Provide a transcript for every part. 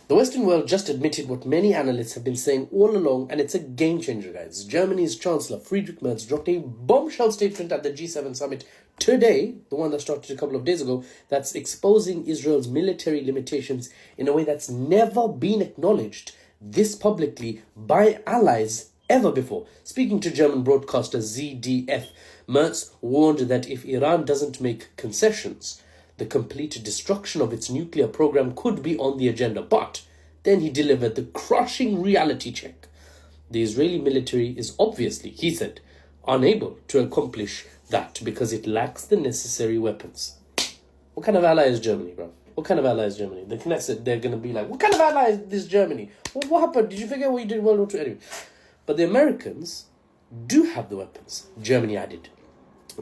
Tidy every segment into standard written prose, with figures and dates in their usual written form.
The Western world just admitted what many analysts have been saying all along, and it's a game changer, guys. Germany's Chancellor, Friedrich Merz, dropped a bombshell statement at the G7 summit today, the one that started a couple of days ago, that's exposing Israel's military limitations in a way that's never been acknowledged this publicly by allies ever before. Speaking to German broadcaster ZDF, Merz warned that if Iran doesn't make concessions, the complete destruction of its nuclear program could be on the agenda. But then he delivered the crushing reality check. The Israeli military is obviously, he said, unable to accomplish that because it lacks the necessary weapons. What kind of ally is Germany, bro? What kind of ally is Germany? The Knesset, they're going to be like, what kind of ally is this Germany? What happened? Did you forget what you did in World War II? Anyway. But the Americans do have the weapons, Germany added.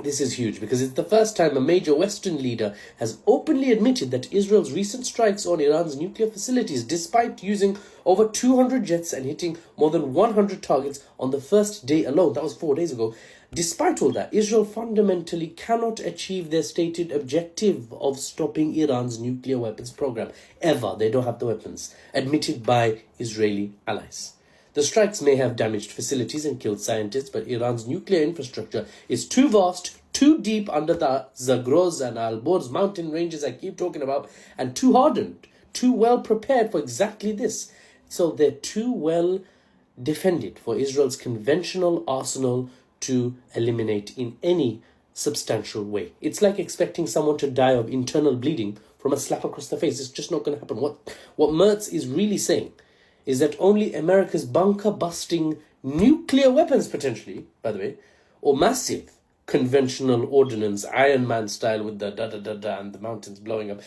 This is huge because it's the first time a major Western leader has openly admitted that Israel's recent strikes on Iran's nuclear facilities, despite using over 200 jets and hitting more than 100 targets on the first day alone, that was 4 days ago, despite all that, Israel fundamentally cannot achieve their stated objective of stopping Iran's nuclear weapons program. Ever. They don't have the weapons, admitted by Israeli allies. The strikes may have damaged facilities and killed scientists, but Iran's nuclear infrastructure is too vast, too deep under the Zagros and Al-Borz mountain ranges I keep talking about, and too hardened, too well prepared for exactly this. So they're too well defended for Israel's conventional arsenal to eliminate in any substantial way. It's like expecting someone to die of internal bleeding from a slap across the face. It's just not going to happen. What Merz is really saying is that only America's bunker-busting nuclear weapons, potentially, by the way, or massive conventional ordnance, Iron Man style with the da-da-da-da and the mountains blowing up,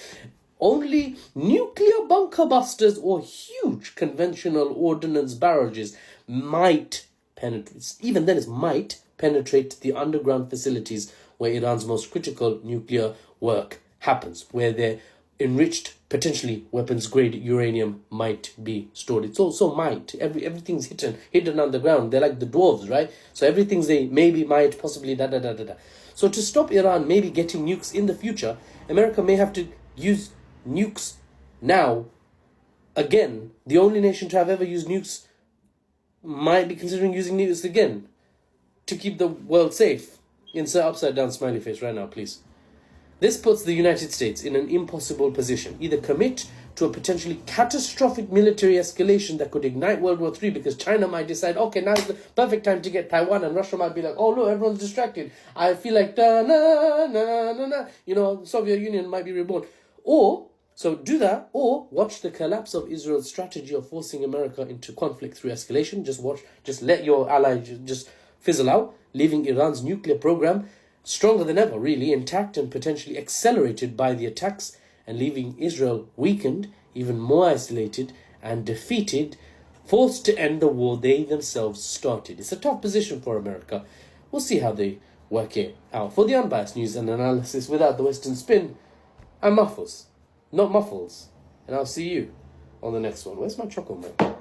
only nuclear bunker busters or huge conventional ordnance barrages might penetrate, even then it might penetrate the underground facilities where Iran's most critical nuclear work happens, where their enriched, potentially weapons-grade uranium might be stored. It's also might. Everything's hidden underground. They're like the dwarves, right? So everything's they maybe, might, possibly, da-da-da-da-da. So to stop Iran maybe getting nukes in the future, America may have to use nukes now. Again, the only nation to have ever used nukes might be considering using nukes again to keep the world safe. Insert upside down smiley face right now, please. This puts the United States in an impossible position. Either commit to a potentially catastrophic military escalation that could ignite World War III because China might decide, okay, now is the perfect time to get Taiwan, and Russia might be like, oh, look, everyone's distracted. I feel like, Soviet Union might be reborn. Or, so do that, or watch the collapse of Israel's strategy of forcing America into conflict through escalation. Just let your ally just fizzle out, leaving Iran's nuclear program stronger than ever, really, intact and potentially accelerated by the attacks, and leaving Israel weakened, even more isolated and defeated, forced to end the war they themselves started. It's a tough position for America. We'll see how they work it out. For the unbiased news and analysis without the Western spin, I'm Muffles, not Muffles. And I'll see you on the next one. Where's my chocolate, man?